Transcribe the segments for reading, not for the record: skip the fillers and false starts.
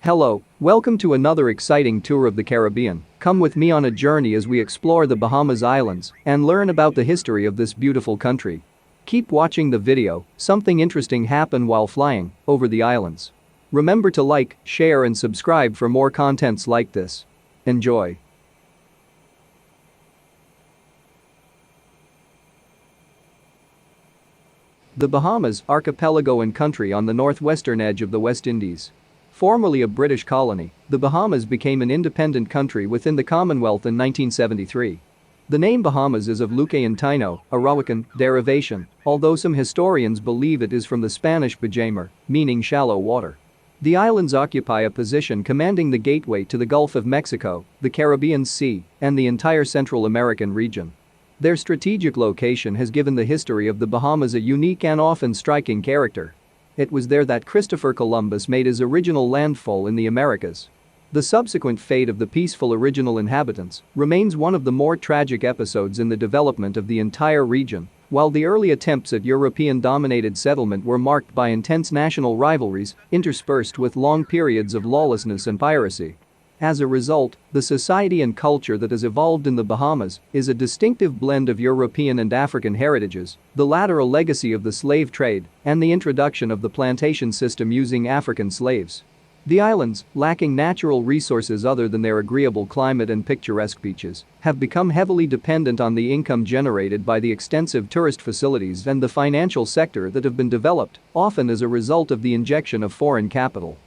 Hello, welcome to another exciting tour of the Caribbean. Come with me on a journey as we explore the Bahamas Islands and learn about the history of this beautiful country. Keep watching the video, something interesting happened while flying over the islands. Remember to like, share and subscribe for more contents like this. Enjoy. The Bahamas archipelago and country on the northwestern edge of the West Indies. Formerly a British colony, the Bahamas became an independent country within the Commonwealth in 1973. The name Bahamas is of Lucayan Taino, Arawakan, derivation, although some historians believe it is from the Spanish Bajamer, meaning shallow water. The islands occupy a position commanding the gateway to the Gulf of Mexico, the Caribbean Sea, and the entire Central American region. Their strategic location has given the history of the Bahamas a unique and often striking character. It was there that Christopher Columbus made his original landfall in the Americas. The subsequent fate of the peaceful original inhabitants remains one of the more tragic episodes in the development of the entire region, while the early attempts at European-dominated settlement were marked by intense national rivalries interspersed with long periods of lawlessness and piracy. As a result, the society and culture that has evolved in the Bahamas is a distinctive blend of European and African heritages, the latter a legacy of the slave trade and the introduction of the plantation system using African slaves. The islands, lacking natural resources other than their agreeable climate and picturesque beaches, have become heavily dependent on the income generated by the extensive tourist facilities and the financial sector that have been developed, often as a result of the injection of foreign capital.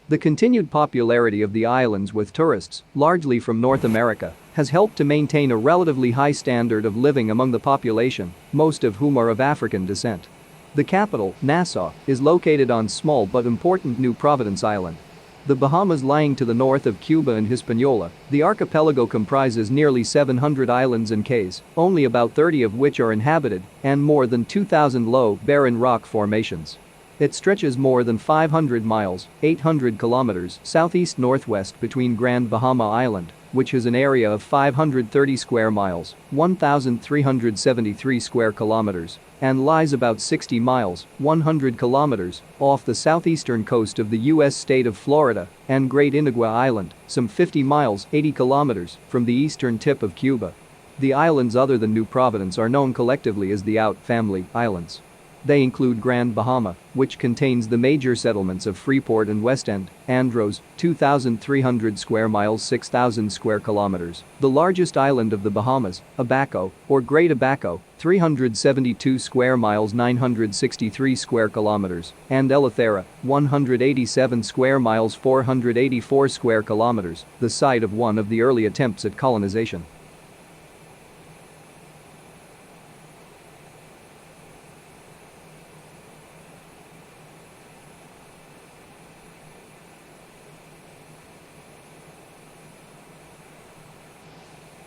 The continued popularity of the islands with tourists, largely from North America, has helped to maintain a relatively high standard of living among the population, most of whom are of African descent. The capital, Nassau, is located on small but important New Providence Island. The Bahamas lying to the north of Cuba and Hispaniola, the archipelago comprises nearly 700 islands and cays, only about 30 of which are inhabited, and more than 2,000 low, barren rock formations. It stretches more than 500 miles, 800 kilometers, southeast-northwest between Grand Bahama Island, which has an area of 530 square miles, 1,373 square kilometers, and lies about 60 miles, 100 kilometers, off the southeastern coast of the U.S. state of Florida, and Great Inagua Island, some 50 miles, 80 kilometers, from the eastern tip of Cuba. The islands other than New Providence are known collectively as the Out Family Islands. They include Grand Bahama, which contains the major settlements of Freeport and West End, Andros, 2,300 square miles 6,000 square kilometers, the largest island of the Bahamas, Abaco, or Great Abaco, 372 square miles 963 square kilometers, and Eleuthera, 187 square miles 484 square kilometers, the site of one of the early attempts at colonization.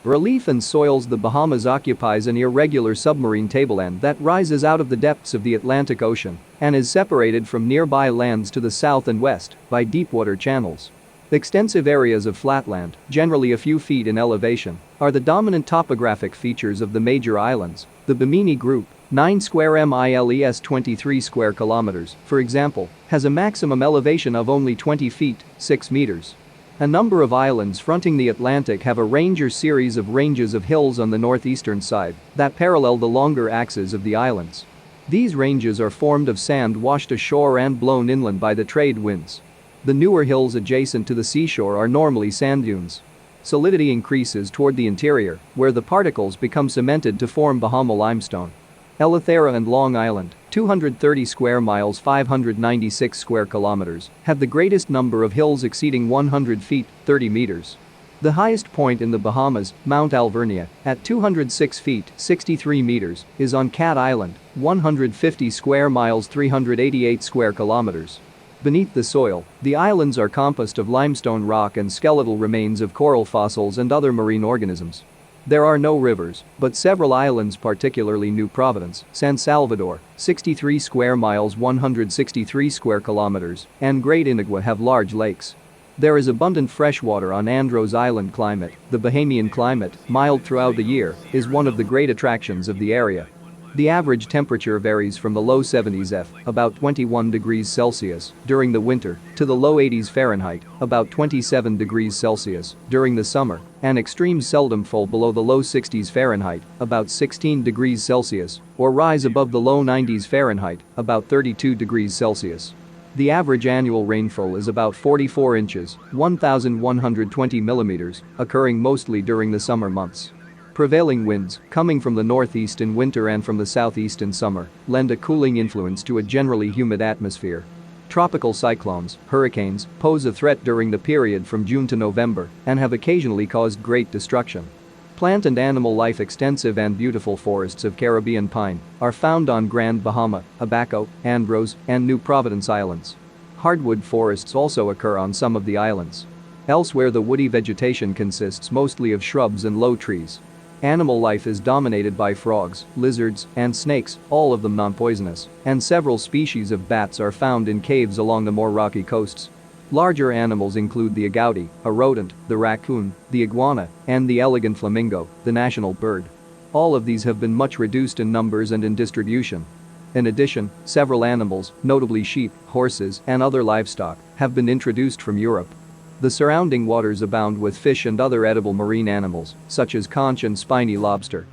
Relief and soils. The Bahamas occupies an irregular submarine tableland that rises out of the depths of the Atlantic Ocean and is separated from nearby lands to the south and west by deepwater channels. Extensive areas of flatland, generally a few feet in elevation, are the dominant topographic features of the major islands. The Bimini Group, 9 square miles 23 square kilometers, for example, has a maximum elevation of only 20 feet, 6 meters. A number of islands fronting the Atlantic have a range or series of ranges of hills on the northeastern side that parallel the longer axes of the islands. These ranges are formed of sand washed ashore and blown inland by the trade winds. The newer hills adjacent to the seashore are normally sand dunes. Solidity increases toward the interior, where the particles become cemented to form Bahama limestone. Eleuthera and Long Island, 230 square miles 596 square kilometers, have the greatest number of hills exceeding 100 feet, 30 meters. The highest point in the Bahamas, Mount Alvernia, at 206 feet, 63 meters, is on Cat Island, 150 square miles 388 square kilometers. Beneath the soil, the islands are composed of limestone rock and skeletal remains of coral fossils and other marine organisms. There are no rivers, but several islands, particularly New Providence, San Salvador, 63 square miles 163 square kilometers, and Great Inagua have large lakes. There is abundant freshwater on Andros Island. Climate. The Bahamian climate, mild throughout the year, is one of the great attractions of the area. The average temperature varies from the low 70s F, about 21 degrees Celsius, during the winter, to the low 80s Fahrenheit, about 27 degrees Celsius, during the summer, and extremes seldom fall below the low 60s Fahrenheit, about 16 degrees Celsius, or rise above the low 90s Fahrenheit, about 32 degrees Celsius. The average annual rainfall is about 44 inches, 1,120 millimeters, occurring mostly during the summer months. Prevailing winds, coming from the northeast in winter and from the southeast in summer, lend a cooling influence to a generally humid atmosphere. Tropical cyclones, hurricanes, pose a threat during the period from June to November and have occasionally caused great destruction. Plant and animal life. Extensive and beautiful forests of Caribbean pine are found on Grand Bahama, Abaco, Andros, and New Providence Islands. Hardwood forests also occur on some of the islands. Elsewhere, the woody vegetation consists mostly of shrubs and low trees. Animal life is dominated by frogs, lizards, and snakes, all of them non-poisonous, and several species of bats are found in caves along the more rocky coasts. Larger animals include the agouti, a rodent, the raccoon, the iguana, and the elegant flamingo, the national bird. All of these have been much reduced in numbers and in distribution. In addition, several animals, notably sheep, horses, and other livestock, have been introduced from Europe. The surrounding waters abound with fish and other edible marine animals, such as conch and spiny lobster.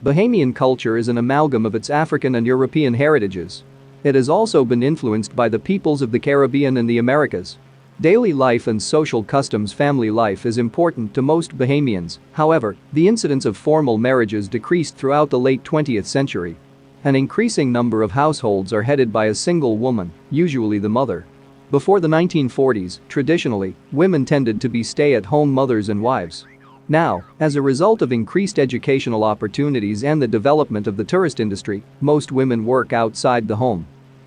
Bahamian culture is an amalgam of its African and European heritages. It has also been influenced by the peoples of the Caribbean and the Americas. Daily life and social customs. Family life is important to most Bahamians, however, the incidence of formal marriages decreased throughout the late 20th century. An increasing number of households are headed by a single woman, usually the mother. Before the 1940s, traditionally, women tended to be stay-at-home mothers and wives. Now, as a result of increased educational opportunities and the development of the tourist industry, most women work outside the home.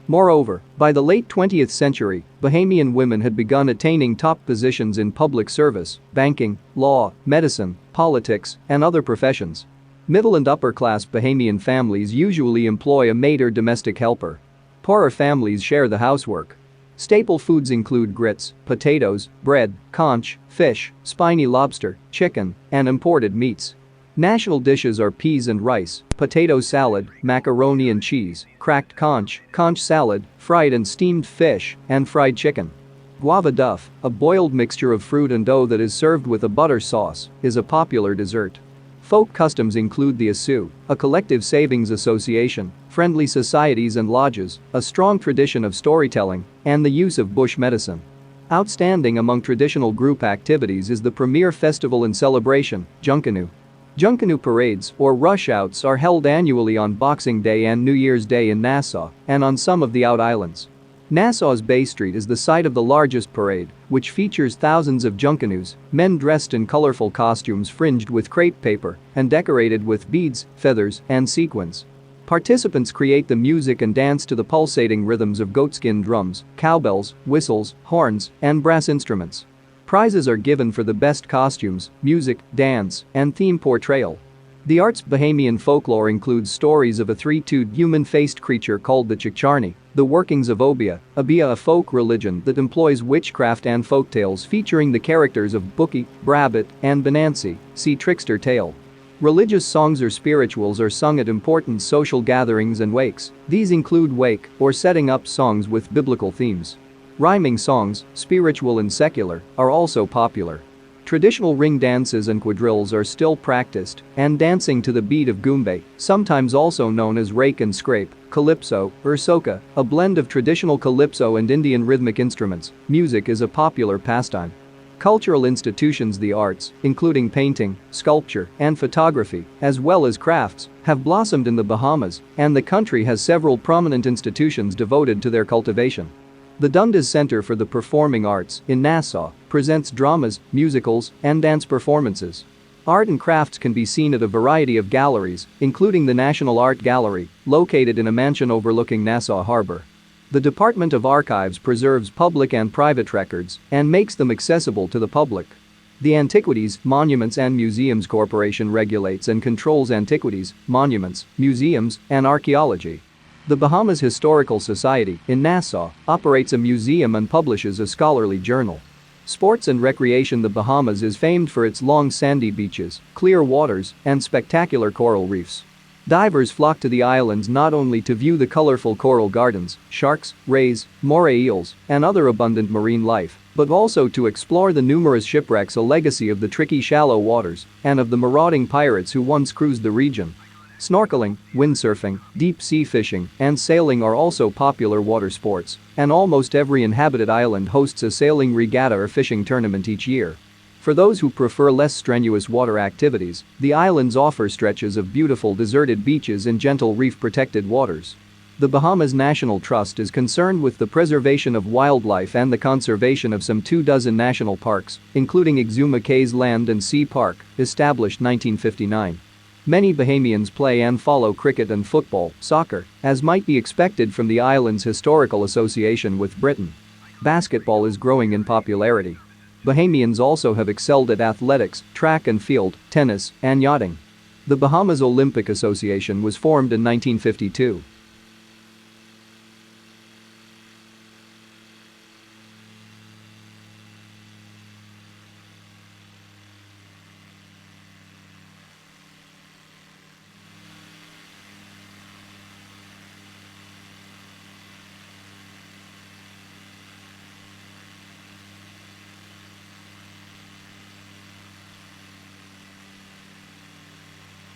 Moreover, by the late 20th century, Bahamian women had begun attaining top positions in public service, banking, law, medicine, politics, and other professions. Middle and upper-class Bahamian families usually employ a maid or domestic helper. Poorer families share the housework. Staple foods include grits, potatoes, bread, conch, fish, spiny lobster, chicken, and imported meats. National dishes are peas and rice, potato salad, macaroni and cheese, cracked conch, conch salad, fried and steamed fish, and fried chicken. Guava duff, a boiled mixture of fruit and dough that is served with a butter sauce, is a popular dessert. Folk customs include the Asu, a collective savings association, friendly societies and lodges, a strong tradition of storytelling, and the use of bush medicine. Outstanding among traditional group activities is the premier festival and celebration, Junkanoo. Junkanoo parades, or rush-outs, are held annually on Boxing Day and New Year's Day in Nassau and on some of the out islands. Nassau's Bay Street is the site of the largest parade, which features thousands of Junkanoos, men dressed in colorful costumes fringed with crepe paper and decorated with beads, feathers, and sequins. Participants create the music and dance to the pulsating rhythms of goatskin drums, cowbells, whistles, horns, and brass instruments. Prizes are given for the best costumes, music, dance, and theme portrayal. The art's Bahamian folklore includes stories of a three-toed human-faced creature called the Chicharni, the workings of Obia, a folk religion that employs witchcraft, and folktales featuring the characters of Bookie, Brabbit, and Benansi, see Trickster Tale. Religious songs or spirituals are sung at important social gatherings and wakes. These include wake or setting up songs with biblical themes. Rhyming songs, spiritual and secular, are also popular. Traditional ring dances and quadrilles are still practiced, and dancing to the beat of goombay, sometimes also known as rake and scrape, calypso, or soca, a blend of traditional calypso and Indian rhythmic instruments, music is a popular pastime. Cultural institutions, the arts, including painting, sculpture, and photography, as well as crafts, have blossomed in the Bahamas, and the country has several prominent institutions devoted to their cultivation. The Dundas Center for the Performing Arts in Nassau presents dramas, musicals, and dance performances. Art and crafts can be seen at a variety of galleries, including the National Art Gallery, located in a mansion overlooking Nassau Harbor. The Department of Archives preserves public and private records and makes them accessible to the public. The Antiquities, Monuments and Museums Corporation regulates and controls antiquities, monuments, museums, and archaeology. The Bahamas Historical Society in Nassau operates a museum and publishes a scholarly journal. Sports and recreation. The Bahamas is famed for its long sandy beaches, clear waters, and spectacular coral reefs. Divers flock to the islands not only to view the colorful coral gardens, sharks, rays, moray eels, and other abundant marine life, but also to explore the numerous shipwrecks, a legacy of the tricky shallow waters and of the marauding pirates who once cruised the region. Snorkeling, windsurfing, deep-sea fishing, and sailing are also popular water sports, and almost every inhabited island hosts a sailing regatta or fishing tournament each year. For those who prefer less strenuous water activities, the islands offer stretches of beautiful deserted beaches and gentle reef-protected waters. The Bahamas National Trust is concerned with the preservation of wildlife and the conservation of some 24 national parks, including Exuma Cayes Land and Sea Park, established 1959. Many Bahamians play and follow cricket and football, soccer, as might be expected from the island's historical association with Britain. Basketball is growing in popularity. Bahamians also have excelled at athletics, track and field, tennis, and yachting. The Bahamas Olympic Association was formed in 1952.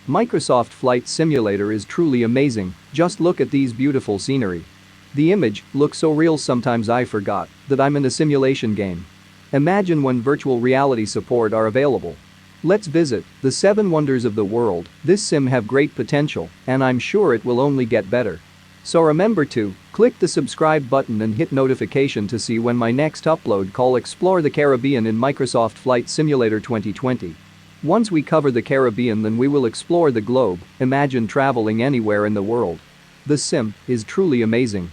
Microsoft Flight Simulator is truly amazing, just look at these beautiful scenery. The image looks so real sometimes I forgot that I'm in a simulation game. Imagine when virtual reality support are available. Let's visit the 7 wonders of the world. This sim have great potential, and I'm sure it will only get better. So remember to click the subscribe button and hit notification to see when my next upload call Explore the Caribbean in Microsoft Flight Simulator 2020. Once we cover the Caribbean, then we will explore the globe. Imagine traveling anywhere in the world. The sim is truly amazing.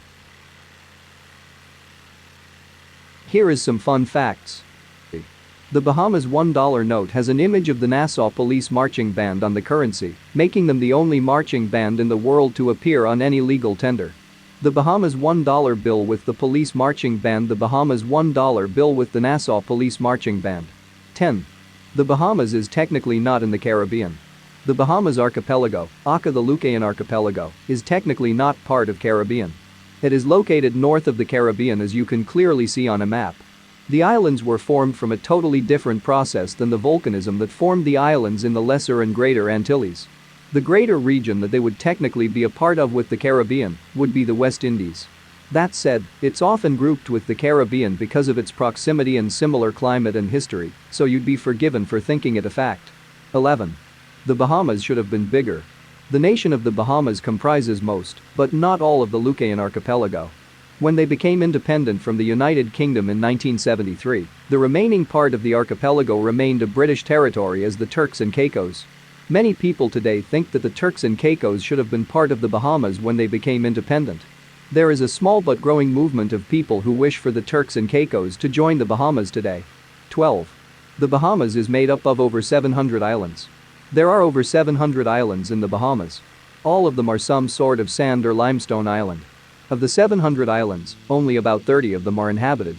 Here is some fun facts. The Bahamas $1 note has an image of the Nassau Police Marching Band on the currency, making them the only marching band in the world to appear on any legal tender. The Bahamas $1 bill with the Police Marching Band. The Bahamas $1 bill with the Nassau Police Marching Band. 10. The Bahamas is technically not in the Caribbean. The Bahamas Archipelago, aka the Lucayan Archipelago, is technically not part of Caribbean. It is located north of the Caribbean, as you can clearly see on a map. The islands were formed from a totally different process than the volcanism that formed the islands in the Lesser and Greater Antilles. The greater region that they would technically be a part of with the Caribbean would be the West Indies. That said, it's often grouped with the Caribbean because of its proximity and similar climate and history, so you'd be forgiven for thinking it a fact. 11. The Bahamas should have been bigger. The nation of the Bahamas comprises most, but not all of the Lucayan archipelago. When they became independent from the United Kingdom in 1973, the remaining part of the archipelago remained a British territory as the Turks and Caicos. Many people today think that the Turks and Caicos should have been part of the Bahamas when they became independent. There is a small but growing movement of people who wish for the Turks and Caicos to join the Bahamas today. 12. The Bahamas is made up of over 700 islands. There are over 700 islands in the Bahamas. All of them are some sort of sand or limestone island. Of the 700 islands, only about 30 of them are inhabited.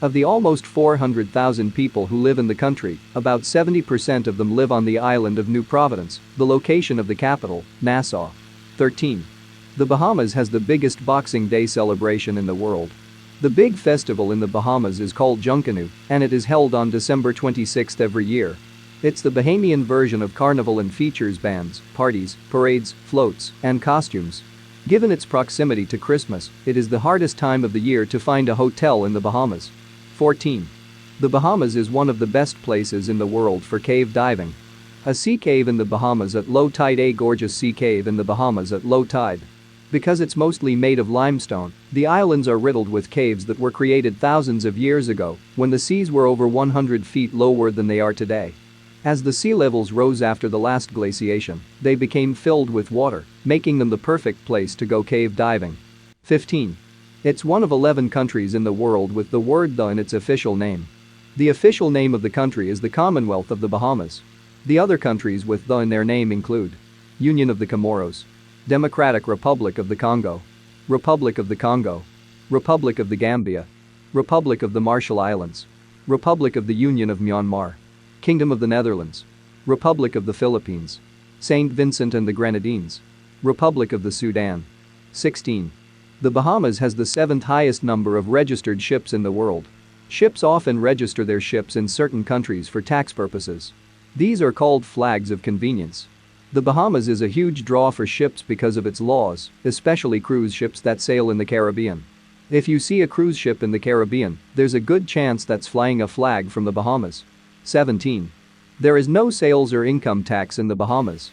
Of the almost 400,000 people who live in the country, about 70% of them live on the island of New Providence, the location of the capital, Nassau. 13. The Bahamas has the biggest Boxing Day celebration in the world. The big festival in the Bahamas is called Junkanoo, and it is held on December 26 every year. It's the Bahamian version of Carnival and features bands, parties, parades, floats, and costumes. Given its proximity to Christmas, it is the hardest time of the year to find a hotel in the Bahamas. 14. The Bahamas is one of the best places in the world for cave diving. A sea cave in the Bahamas at low tide. A gorgeous sea cave in the Bahamas at low tide. Because it's mostly made of limestone, the islands are riddled with caves that were created thousands of years ago, when the seas were over 100 feet lower than they are today. As the sea levels rose after the last glaciation, they became filled with water, making them the perfect place to go cave diving. 15. It's one of 11 countries in the world with the word "the" in its official name. The official name of the country is the Commonwealth of the Bahamas. The other countries with "the" in their name include Union of the Comoros, Democratic Republic of the Congo, Republic of the Congo, Republic of the Gambia, Republic of the Marshall Islands, Republic of the Union of Myanmar, Kingdom of the Netherlands, Republic of the Philippines, St. Vincent and the Grenadines, Republic of the Sudan. 16. The Bahamas has the 7th highest number of registered ships in the world. Ships often register their ships in certain countries for tax purposes. These are called flags of convenience. The Bahamas is a huge draw for ships because of its laws, especially cruise ships that sail in the Caribbean. If you see a cruise ship in the Caribbean, there's a good chance that's flying a flag from the Bahamas. 17. There is no sales or income tax in the Bahamas.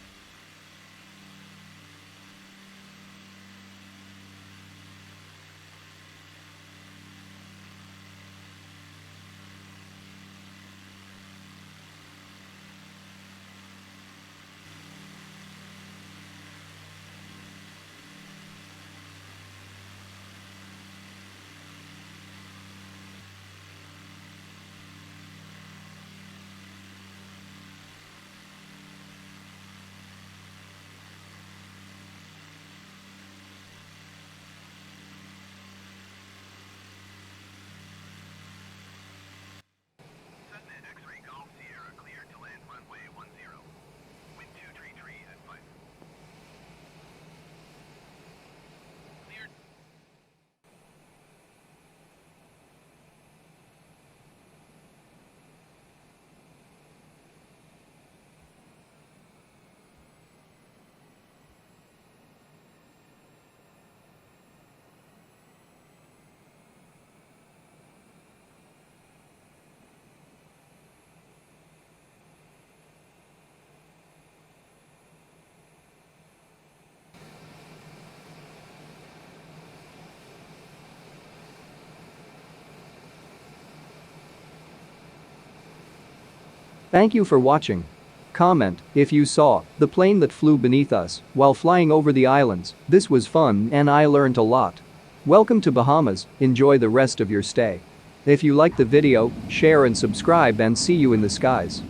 Thank you for watching. Comment if you saw the plane that flew beneath us while flying over the islands. This was fun and I learned a lot. Welcome to Bahamas, enjoy the rest of your stay. If you liked the video, share and subscribe and see you in the skies.